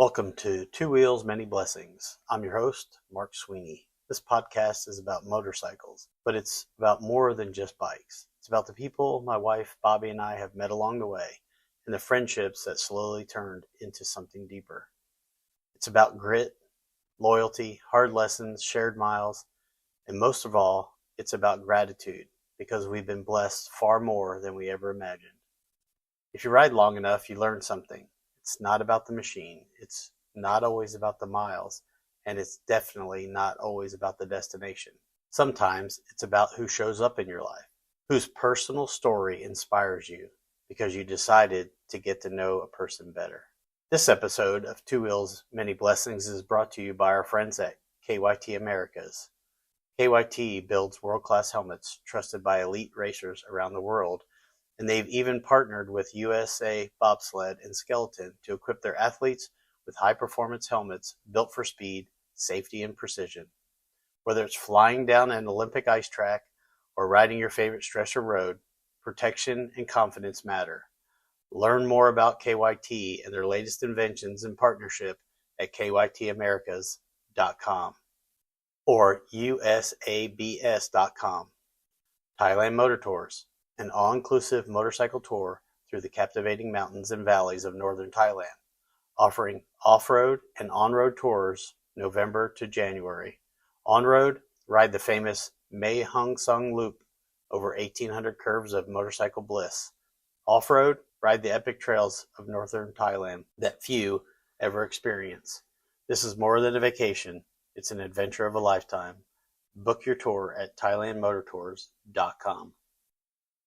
Welcome to Two Wheels, Many Blessings. I'm your host, Mark Sweeney. This podcast is about motorcycles, but it's about more than just bikes. It's about the people my wife, Bobby, and I have met along the way, and the friendships that slowly turned into something deeper. It's about grit, loyalty, hard lessons, shared miles, and most of all, it's about gratitude, because we've been blessed far more than we ever imagined. If you ride long enough, you learn something. It's not about the machine. It's not always about the miles. And it's definitely not always about the destination. Sometimes it's about who shows up in your life, whose personal story inspires you because you decided to get to know a person better. This episode of Two Wheels, Many Blessings is brought to you by our friends at KYT Americas. KYT builds world-class helmets trusted by elite racers around the world, and they've even partnered with USA Bobsled and Skeleton to equip their athletes with high-performance helmets built for speed, safety, and precision. Whether it's flying down an Olympic ice track or riding your favorite stretch of road, protection and confidence matter. Learn more about KYT and their latest inventions and partnership at kytamericas.com or usabs.com. Thailand Motor Tours, an all-inclusive motorcycle tour through the captivating mountains and valleys of northern Thailand, offering off-road and on-road tours November to January. On-road, ride the famous Mae Hong Sung Loop over 1,800 curves of motorcycle bliss. Off-road, ride the epic trails of northern Thailand that few ever experience. This is more than a vacation. It's an adventure of a lifetime. Book your tour at thailandmotortours.com.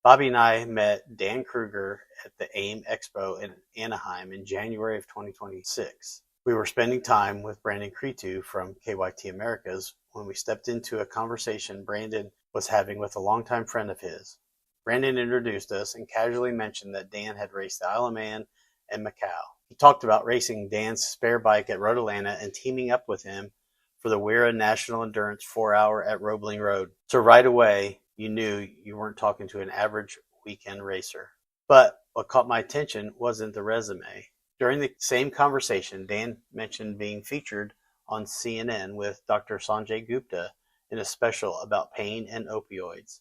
Bobby and I met Dan Kruger at the AIM Expo in Anaheim in January of 2026. We were spending time with Brandon Cretu from KYT Americas when we stepped into a conversation Brandon was having with a longtime friend of his. Brandon introduced us and casually mentioned that Dan had raced the Isle of Man and Macau. He talked about racing Dan's spare bike at Road Atlanta and teaming up with him for the Wira National Endurance 4-hour at Roebling Road. So right away, you knew you weren't talking to an average weekend racer. But what caught my attention wasn't the resume. During the same conversation, Dan mentioned being featured on CNN with Dr. Sanjay Gupta in a special about pain and opioids.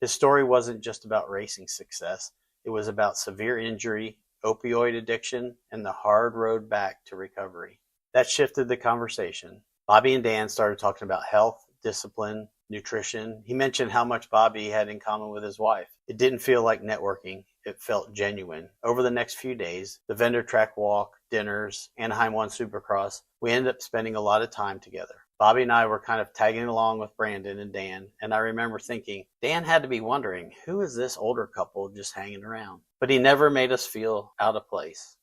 His story wasn't just about racing success. It was about severe injury, opioid addiction, and the hard road back to recovery. That shifted the conversation. Bobby and Dan started talking about health, discipline, nutrition. He mentioned how much Bobby had in common with his wife. It didn't feel like networking. It felt genuine. Over the next few days, the vendor track walk, dinners, Anaheim 1 Supercross, we ended up spending a lot of time together. Bobby and I were kind of tagging along with Brandon and Dan, and I remember thinking, Dan had to be wondering, who is this older couple just hanging around? But he never made us feel out of place.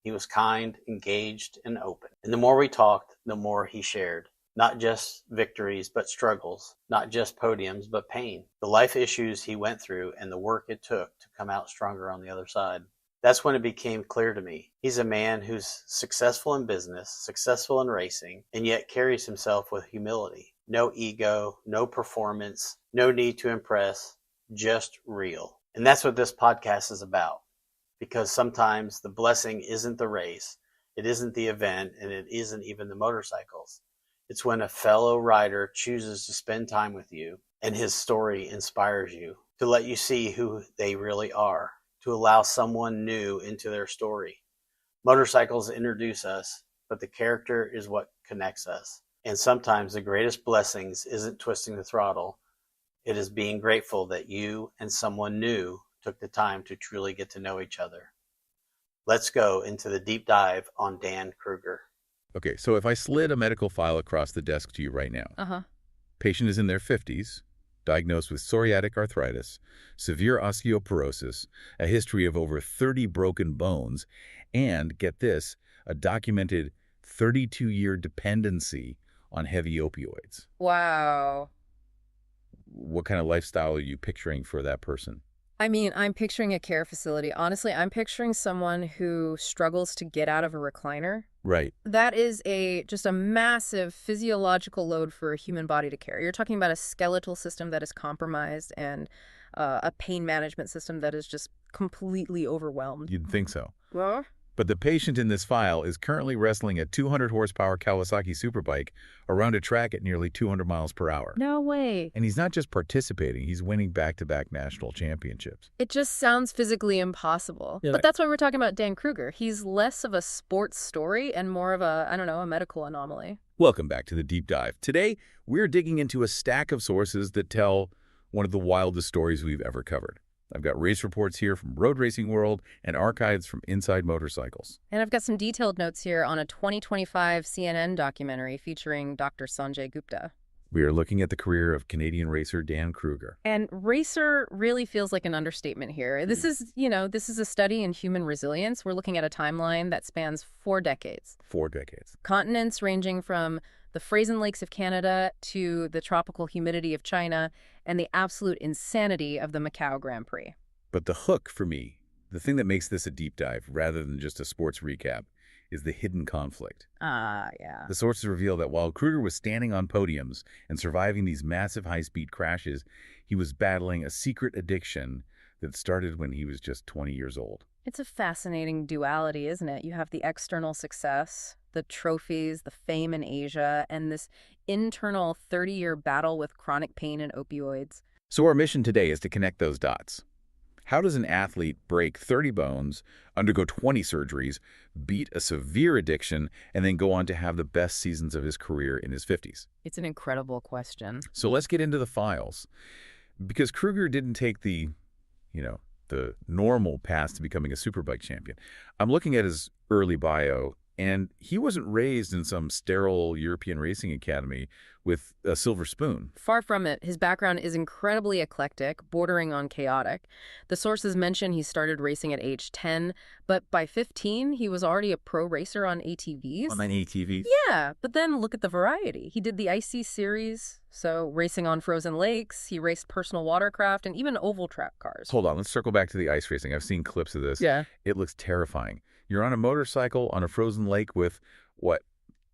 He was kind, engaged, and open. And the more we talked, the more he shared. Not just victories, but struggles. Not just podiums, but pain. The life issues he went through and the work it took to come out stronger on the other side. That's when it became clear to me. He's a man who's successful in business, successful in racing, and yet carries himself with humility. No ego, no performance, no need to impress, just real. And that's what this podcast is about. Because sometimes the blessing isn't the race, it isn't the event, and it isn't even the motorcycles. It's when a fellow rider chooses to spend time with you and his story inspires you, to let you see who they really are, to allow someone new into their story. Motorcycles introduce us, but the character is what connects us. And sometimes the greatest blessings isn't twisting the throttle. It is being grateful that you and someone new took the time to truly get to know each other. Let's go into the deep dive on Dan Kruger. Okay, so if I slid a medical file across the desk to you right now, patient is in their 50s, diagnosed with psoriatic arthritis, severe osteoporosis, a history of over 30 broken bones, and, get this, a documented 32-year dependency on heavy opioids. Wow. What kind of lifestyle are you picturing for that person? I mean, I'm picturing a care facility. Honestly, I'm picturing someone who struggles to get out of a recliner. Right. That is just a massive physiological load for a human body to carry. You're talking about a skeletal system that is compromised and a pain management system that is just completely overwhelmed. You'd think so. Well, But the patient in this file is currently wrestling a 200-horsepower Kawasaki Superbike around a track at nearly 200 miles per hour. No way. And he's not just participating, he's winning back-to-back national championships. It just sounds physically impossible. Yeah, but that's why we're talking about Dan Kruger. He's less of a sports story and more of a, I don't know, a medical anomaly. Welcome back to the Deep Dive. Today, we're digging into a stack of sources that tell one of the wildest stories we've ever covered. I've got race reports here from Road Racing World and archives from Inside Motorcycles. And I've got some detailed notes here on a 2025 CNN documentary featuring Dr. Sanjay Gupta. We are looking at the career of Canadian racer Dan Kruger. And racer really feels like an understatement here. This is, this is a study in human resilience. We're looking at a timeline that spans 4 decades. 4 decades. Continents ranging from the Fraser Lakes of Canada to the tropical humidity of China and the absolute insanity of the Macau Grand Prix. But the hook for me, the thing that makes this a deep dive rather than just a sports recap, is the hidden conflict. Yeah. The sources reveal that while Kruger was standing on podiums and surviving these massive high-speed crashes, he was battling a secret addiction that started when he was just 20 years old. It's a fascinating duality, isn't it? You have the external success, the trophies, the fame in Asia, and this internal 30-year battle with chronic pain and opioids. So our mission today is to connect those dots. How does an athlete break 30 bones, undergo 20 surgeries, beat a severe addiction, and then go on to have the best seasons of his career in his 50s? It's an incredible question. So let's get into the files. Because Kruger didn't take the normal path to becoming a superbike champion. I'm looking at his early bio, and he wasn't raised in some sterile European racing academy with a silver spoon. Far from it. His background is incredibly eclectic, bordering on chaotic. The sources mention he started racing at age 10, but by 15, he was already a pro racer on ATVs. On ATVs? Yeah, but then look at the variety. He did the IC series, so racing on frozen lakes. He raced personal watercraft and even oval track cars. Hold on, let's circle back to the ice racing. I've seen clips of this. Yeah. It looks terrifying. You're on a motorcycle on a frozen lake with, what,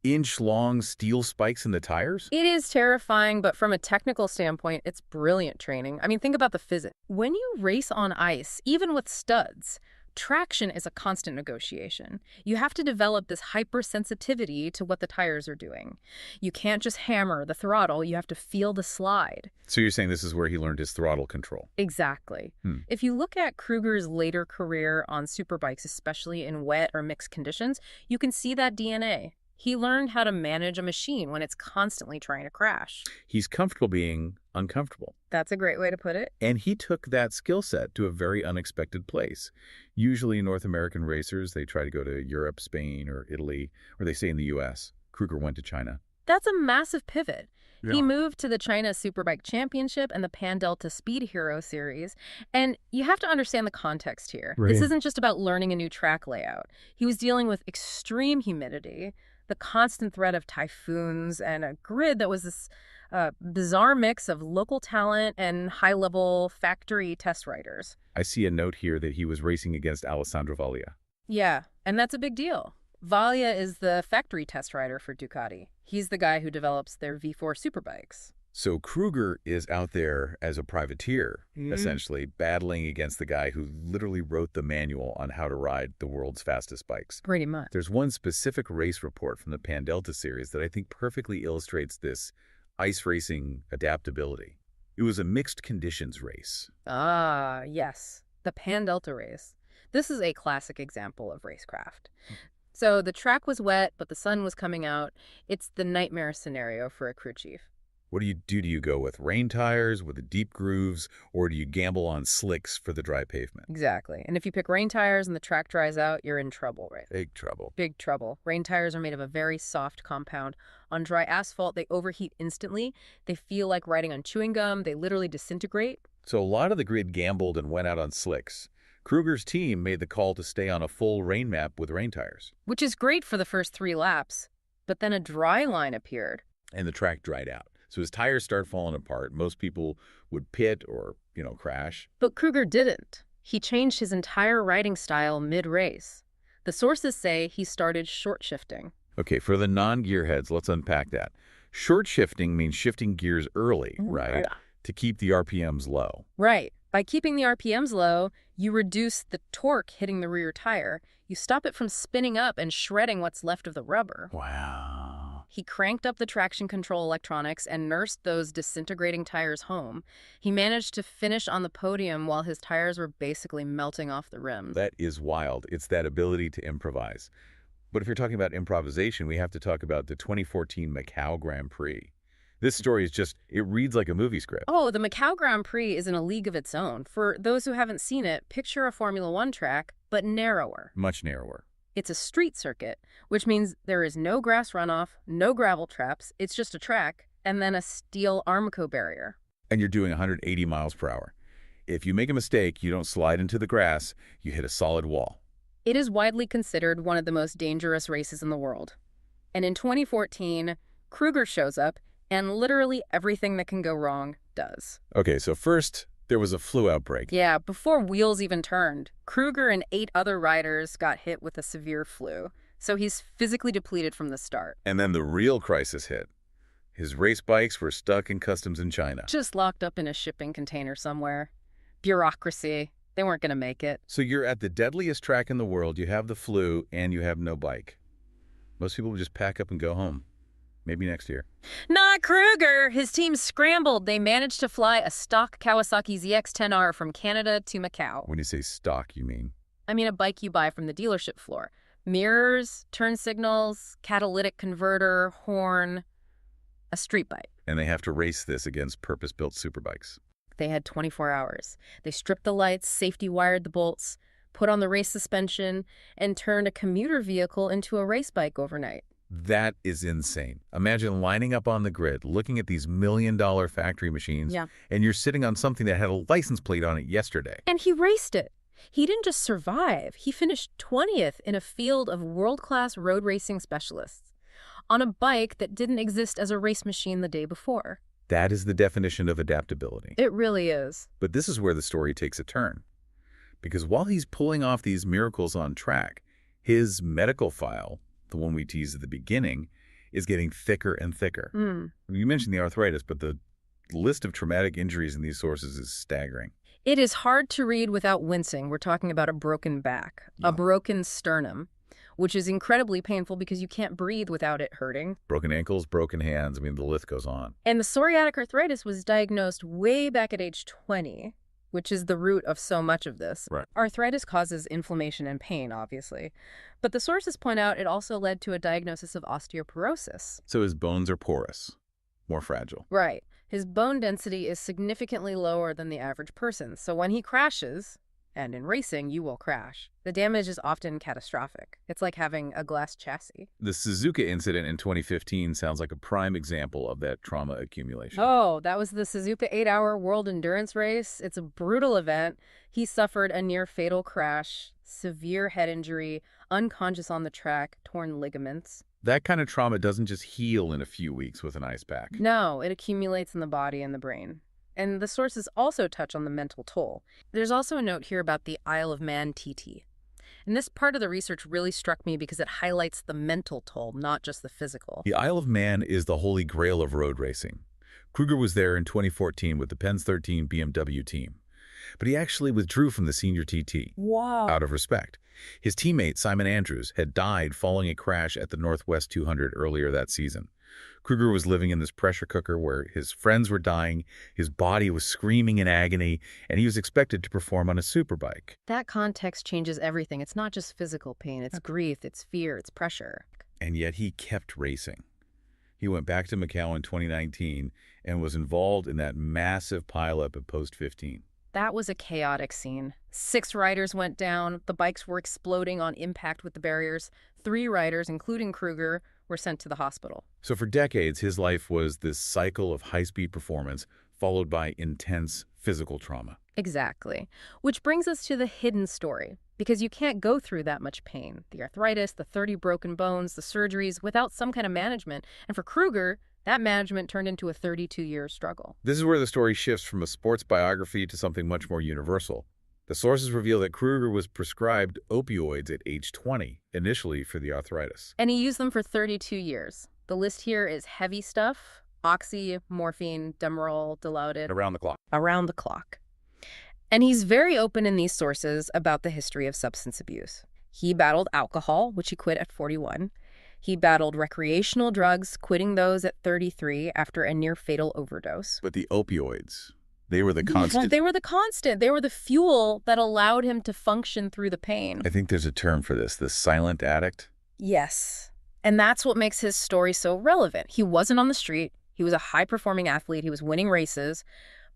inch-long steel spikes in the tires? It is terrifying, but from a technical standpoint, it's brilliant training. I mean, think about the physics. When you race on ice, even with studs, traction is a constant negotiation. You have to develop this hypersensitivity to what the tires are doing. You can't just hammer the throttle, you have to feel the slide. So you're saying this is where he learned his throttle control? Exactly. If you look at Kruger's later career on superbikes, especially in wet or mixed conditions, you can see that DNA. He learned how to manage a machine when it's constantly trying to crash. He's comfortable being uncomfortable. That's a great way to put it. And he took that skill set to a very unexpected place. Usually North American racers, they try to go to Europe, Spain, or Italy, or they stay in the U.S. Kruger went to China. That's a massive pivot. Yeah. He moved to the China Superbike Championship and the Pan Delta Speed Hero Series. And you have to understand the context here. Right. This isn't just about learning a new track layout. He was dealing with extreme humidity, the constant threat of typhoons, and a grid that was this bizarre mix of local talent and high-level factory test riders. I see a note here that he was racing against Alessandro Vaglia. Yeah, and that's a big deal. Vaglia is the factory test rider for Ducati. He's the guy who develops their V4 superbikes. So Kruger is out there as a privateer, essentially, battling against the guy who literally wrote the manual on how to ride the world's fastest bikes. Pretty much. There's one specific race report from the Pan Delta series that I think perfectly illustrates this ice racing adaptability. It was a mixed conditions race. Ah, yes. The Pan Delta race. This is a classic example of racecraft. So the track was wet, but the sun was coming out. It's the nightmare scenario for a crew chief. What do you do? Do you go with rain tires, with the deep grooves, or do you gamble on slicks for the dry pavement? Exactly. And if you pick rain tires and the track dries out, you're in trouble, right? Big trouble. Big trouble. Rain tires are made of a very soft compound. On dry asphalt, they overheat instantly. They feel like riding on chewing gum. They literally disintegrate. So a lot of the grid gambled and went out on slicks. Kruger's team made the call to stay on a full rain map with rain tires. Which is great for the first 3 laps. But then a dry line appeared. And the track dried out. So his tires start falling apart. Most people would pit or, crash. But Kruger didn't. He changed his entire riding style mid-race. The sources say he started short shifting. Okay, for the non-gearheads, let's unpack that. Short shifting means shifting gears early, right? To keep the RPMs low. Right. By keeping the RPMs low, you reduce the torque hitting the rear tire. You stop it from spinning up and shredding what's left of the rubber. Wow. He cranked up the traction control electronics and nursed those disintegrating tires home. He managed to finish on the podium while his tires were basically melting off the rims. That is wild. It's that ability to improvise. But if you're talking about improvisation, we have to talk about the 2014 Macau Grand Prix. This story is just, it reads like a movie script. Oh, the Macau Grand Prix is in a league of its own. For those who haven't seen it, picture a Formula One track, but narrower. Much narrower. It's a street circuit, which means there is no grass runoff, no gravel traps, it's just a track, and then a steel Armco barrier. And you're doing 180 miles per hour. If you make a mistake, you don't slide into the grass, you hit a solid wall. It is widely considered one of the most dangerous races in the world. And in 2014, Kruger shows up, and literally everything that can go wrong does. Okay, so first, there was a flu outbreak. Yeah, before wheels even turned, Kruger and 8 other riders got hit with a severe flu, so he's physically depleted from the start. And then the real crisis hit. His race bikes were stuck in customs in China. Just locked up in a shipping container somewhere. Bureaucracy. They weren't going to make it. So you're at the deadliest track in the world, you have the flu, and you have no bike. Most people would just pack up and go home. Maybe next year. Not Kruger! His team scrambled. They managed to fly a stock Kawasaki ZX-10R from Canada to Macau. When you say stock, you mean? I mean a bike you buy from the dealership floor. Mirrors, turn signals, catalytic converter, horn, a street bike. And they have to race this against purpose-built superbikes. They had 24 hours. They stripped the lights, safety wired the bolts, put on the race suspension, and turned a commuter vehicle into a race bike overnight. That is insane. Imagine lining up on the grid, looking at these million-dollar factory machines, and you're sitting on something that had a license plate on it yesterday. And he raced it. He didn't just survive. He finished 20th in a field of world-class road racing specialists on a bike that didn't exist as a race machine the day before. That is the definition of adaptability. It really is. But this is where the story takes a turn. Because while he's pulling off these miracles on track, his medical file, the one we teased at the beginning, is getting thicker and thicker. You mentioned the arthritis, but the list of traumatic injuries in these sources is staggering. It is hard to read without wincing. We're talking about a broken back, a broken sternum, which is incredibly painful because you can't breathe without it hurting. Broken ankles, broken hands. I mean, the list goes on. And the psoriatic arthritis was diagnosed way back at age 20, which is the root of so much of this. Right. Arthritis causes inflammation and pain, obviously. But the sources point out it also led to a diagnosis of osteoporosis. So his bones are porous, more fragile. Right. His bone density is significantly lower than the average person. So when he crashes, and in racing, you will crash, the damage is often catastrophic. It's like having a glass chassis. The Suzuka incident in 2015 sounds like a prime example of that trauma accumulation. Oh, that was the Suzuka 8-hour world endurance race. It's a brutal event. He suffered a near-fatal crash, severe head injury, unconscious on the track, torn ligaments. That kind of trauma doesn't just heal in a few weeks with an ice pack. No, it accumulates in the body and the brain. And the sources also touch on the mental toll. There's also a note here about the Isle of Man TT. And this part of the research really struck me because it highlights the mental toll, not just the physical. The Isle of Man is the holy grail of road racing. Kruger was there in 2014 with the Pens 13 BMW team. But he actually withdrew from the senior TT. Wow. Out of respect. His teammate, Simon Andrews, had died following a crash at the Northwest 200 earlier that season. Kruger was living in this pressure cooker where his friends were dying, his body was screaming in agony, and he was expected to perform on a superbike. That context changes everything. It's not just physical pain, it's grief, it's fear, it's pressure. And yet he kept racing. He went back to Macau in 2019 and was involved in that massive pileup at Post 15. That was a chaotic scene. 6 riders went down, the bikes were exploding on impact with the barriers. 3 riders, including Kruger, were sent to the hospital. So for decades, his life was this cycle of high-speed performance followed by intense physical trauma. Exactly. Which brings us to the hidden story, because you can't go through that much pain. The arthritis, the 30 broken bones, the surgeries, without some kind of management. And for Kruger, that management turned into a 32-year struggle. This is where the story shifts from a sports biography to something much more universal. The sources reveal that Kruger was prescribed opioids at age 20, initially for the arthritis. And he used them for 32 years. The list here is heavy stuff: oxy, morphine, Demerol, Dilaudid. Around the clock. Around the clock. And he's very open in these sources about the history of substance abuse. He battled alcohol, which he quit at 41. He battled recreational drugs, quitting those at 33 after a near-fatal overdose. But the opioids, they were the constant. They were the constant. They were the fuel that allowed him to function through the pain. I think there's a term for this, the silent addict. Yes. And that's what makes his story so relevant. He wasn't on the street. He was a high-performing athlete. He was winning races.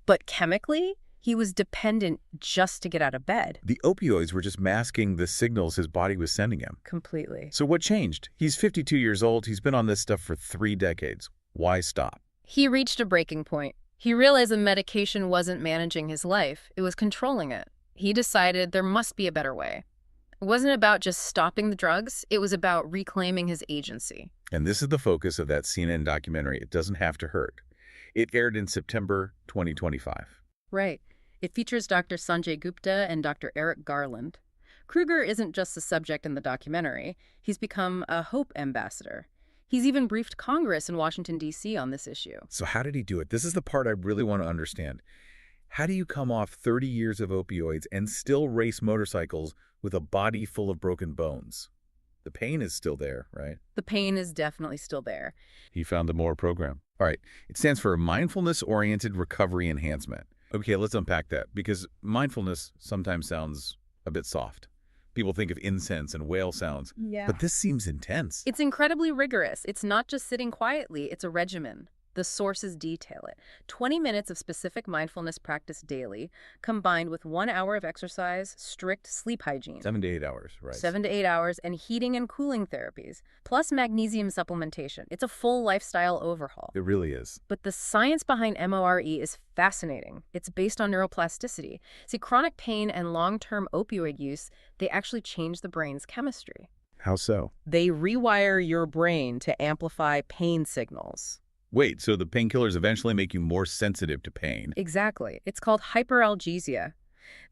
But chemically, he was dependent just to get out of bed. The opioids were just masking the signals his body was sending him. Completely. So what changed? He's 52 years old. He's been on this stuff for 3 decades. Why stop? He reached a breaking point. He realized the medication wasn't managing his life. It was controlling it. He decided there must be a better way. It wasn't about just stopping the drugs. It was about reclaiming his agency. And this is the focus of that CNN documentary, It Doesn't Have to Hurt. It aired in September 2025. Right. It features Dr. Sanjay Gupta and Dr. Eric Garland. Kruger isn't just the subject in the documentary. He's become a hope ambassador. He's even briefed Congress in Washington, D.C. on this issue. So how did he do it? This is the part I really want to understand. How do you come off 30 years of opioids and still race motorcycles with a body full of broken bones? The pain is still there, right? The pain is definitely still there. He found the MORE program. All right. It stands for Mindfulness-Oriented Recovery Enhancement. Okay, let's unpack that, because mindfulness sometimes sounds a bit soft. People think of incense and whale sounds, but this seems intense. It's incredibly rigorous. It's not just sitting quietly, it's a regimen. The sources detail it. 20 minutes of specific mindfulness practice daily, combined with 1 hour of exercise, strict sleep hygiene. 7 to 8 hours, right? 7 to 8 hours, and heating and cooling therapies, plus magnesium supplementation. It's a full lifestyle overhaul. It really is. But the science behind MORE is fascinating. It's based on neuroplasticity. See, chronic pain and long-term opioid use, they actually change the brain's chemistry. How so? They rewire your brain to amplify pain signals. Wait, so the painkillers eventually make you more sensitive to pain? Exactly. It's called hyperalgesia.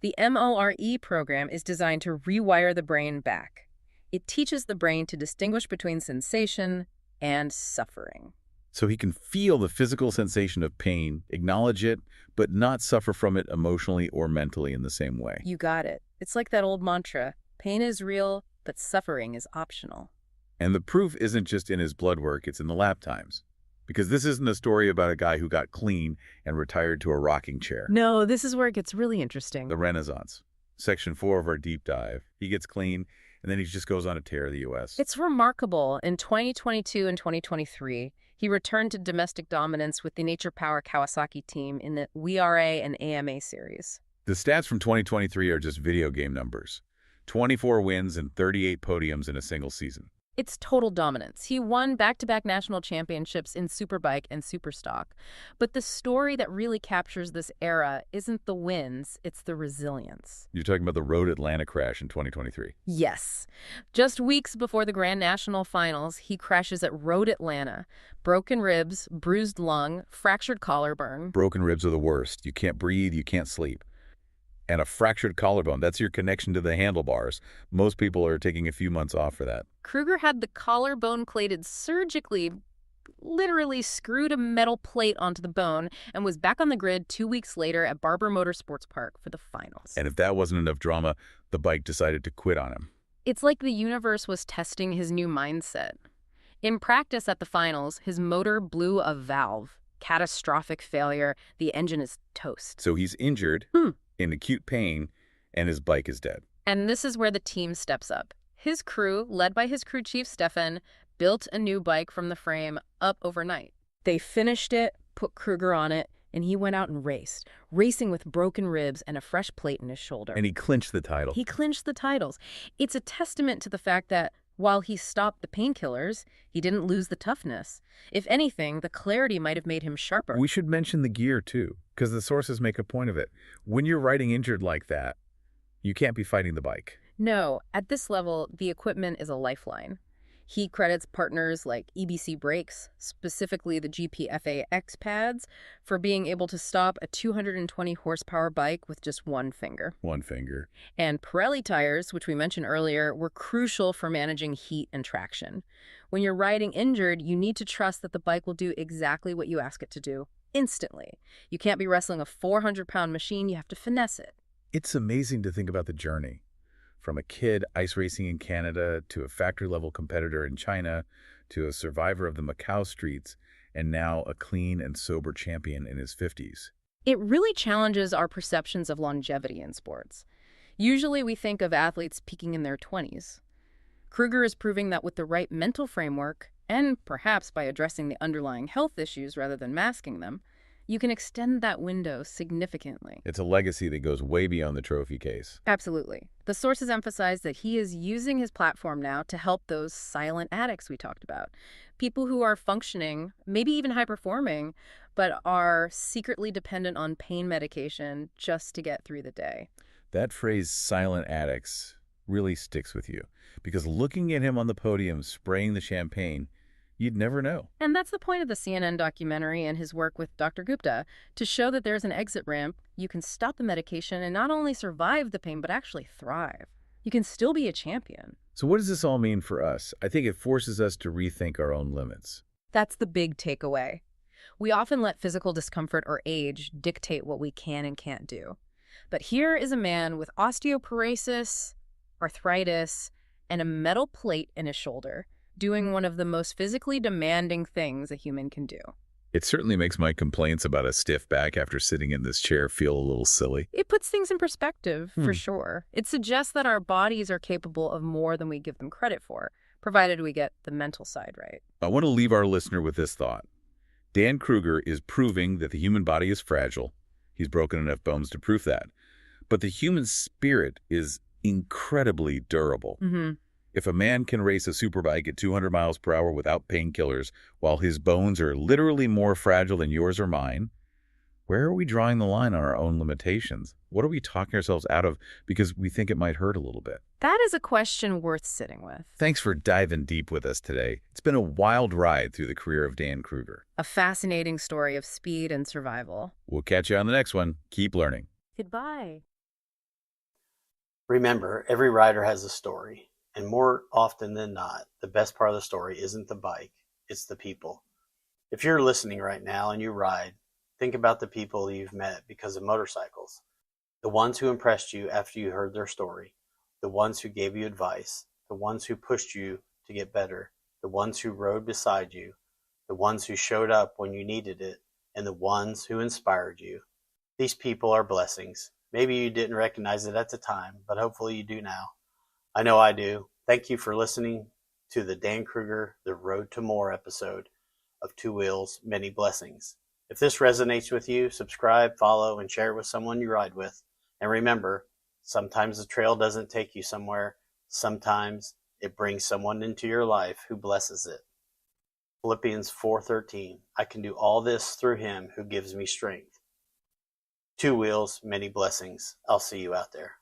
The MORE program is designed to rewire the brain back. It teaches the brain to distinguish between sensation and suffering. So he can feel the physical sensation of pain, acknowledge it, but not suffer from it emotionally or mentally in the same way. You got it. It's like that old mantra, pain is real, but suffering is optional. And the proof isn't just in his blood work, it's in the lab times. Because this isn't a story about a guy who got clean and retired to a rocking chair. No, this is where it gets really interesting. The Renaissance. Section 4 of our deep dive. He gets clean, and then he just goes on a tear of the U.S. It's remarkable. In 2022 and 2023, he returned to domestic dominance with the Nature Power Kawasaki team in the WRA and AMA series. The stats from 2023 are just video game numbers. 24 wins and 38 podiums in a single season. It's total dominance. He won back-to-back national championships in Superbike and Superstock. But the story that really captures this era isn't the wins, it's the resilience. You're talking about the Road Atlanta crash in 2023. Yes. Just weeks before the Grand National Finals, he crashes at Road Atlanta. Broken ribs, bruised lung, fractured collarbone. Broken ribs are the worst. You can't breathe, you can't sleep. And a fractured collarbone, that's your connection to the handlebars. Most people are taking a few months off for that. Kruger had the collarbone plated surgically, literally screwed a metal plate onto the bone, and was back on the grid 2 weeks later at Barber Motorsports Park for the finals. And if that wasn't enough drama, the bike decided to quit on him. It's like the universe was testing his new mindset. In practice at the finals, his motor blew a valve. Catastrophic failure. The engine is toast. So he's injured, in acute pain, and his bike is dead. And this is where the team steps up. His crew, led by his crew chief Stefan, built a new bike from the frame up overnight. They finished it, put Kruger on it, and he went out and raced, racing with broken ribs and a fresh plate in his shoulder. And he clinched the title. He clinched the titles. It's a testament to the fact that while he stopped the painkillers, he didn't lose the toughness. If anything, the clarity might have made him sharper. We should mention the gear, too, because the sources make a point of it. When you're riding injured like that, you can't be fighting the bike. No, at this level, the equipment is a lifeline. He credits partners like EBC Brakes, specifically the GPFA X pads, for being able to stop a 220 horsepower bike with just one finger. One finger. And Pirelli tires, which we mentioned earlier, were crucial for managing heat and traction. When you're riding injured, you need to trust that the bike will do exactly what you ask it to do, instantly. You can't be wrestling a 400-pound machine, you have to finesse it. It's amazing to think about the journey. From a kid ice racing in Canada to a factory-level competitor in China to a survivor of the Macau streets and now a clean and sober champion in his 50s. It really challenges our perceptions of longevity in sports. Usually we think of athletes peaking in their 20s. Kruger is proving that with the right mental framework, and perhaps by addressing the underlying health issues rather than masking them, you can extend that window significantly. It's a legacy that goes way beyond the trophy case. Absolutely. The sources emphasize that he is using his platform now to help those silent addicts we talked about. People who are functioning, maybe even high-performing, but are secretly dependent on pain medication just to get through the day. That phrase, silent addicts, really sticks with you. Because looking at him on the podium spraying the champagne, you'd never know. And that's the point of the CNN documentary and his work with Dr. Gupta, to show that there's an exit ramp. You can stop the medication and not only survive the pain, but actually thrive. You can still be a champion. So what does this all mean for us? I think it forces us to rethink our own limits. That's the big takeaway. We often let physical discomfort or age dictate what we can and can't do. But here is a man with osteoporosis, arthritis, and a metal plate in his shoulder, doing one of the most physically demanding things a human can do. It certainly makes my complaints about a stiff back after sitting in this chair feel a little silly. It puts things in perspective, for sure. It suggests that our bodies are capable of more than we give them credit for, provided we get the mental side right. I want to leave our listener with this thought. Dan Kruger is proving that the human body is fragile. He's broken enough bones to prove that. But the human spirit is incredibly durable. If a man can race a superbike at 200 miles per hour without painkillers, while his bones are literally more fragile than yours or mine, where are we drawing the line on our own limitations? What are we talking ourselves out of because we think it might hurt a little bit? That is a question worth sitting with. Thanks for diving deep with us today. It's been a wild ride through the career of Dan Kruger. A fascinating story of speed and survival. We'll catch you on the next one. Keep learning. Goodbye. Remember, every rider has a story. And more often than not, the best part of the story isn't the bike, it's the people. If you're listening right now and you ride, think about the people you've met because of motorcycles. The ones who impressed you after you heard their story, the ones who gave you advice, the ones who pushed you to get better, the ones who rode beside you, the ones who showed up when you needed it, and the ones who inspired you. These people are blessings. Maybe you didn't recognize it at the time, but hopefully you do now. I know I do. Thank you for listening to the Dan Kruger, The Road to More episode of Two Wheels, Many Blessings. If this resonates with you, subscribe, follow, and share it with someone you ride with. And remember, sometimes the trail doesn't take you somewhere. Sometimes it brings someone into your life who blesses it. Philippians 4:13, I can do all this through him who gives me strength. Two Wheels, Many Blessings. I'll see you out there.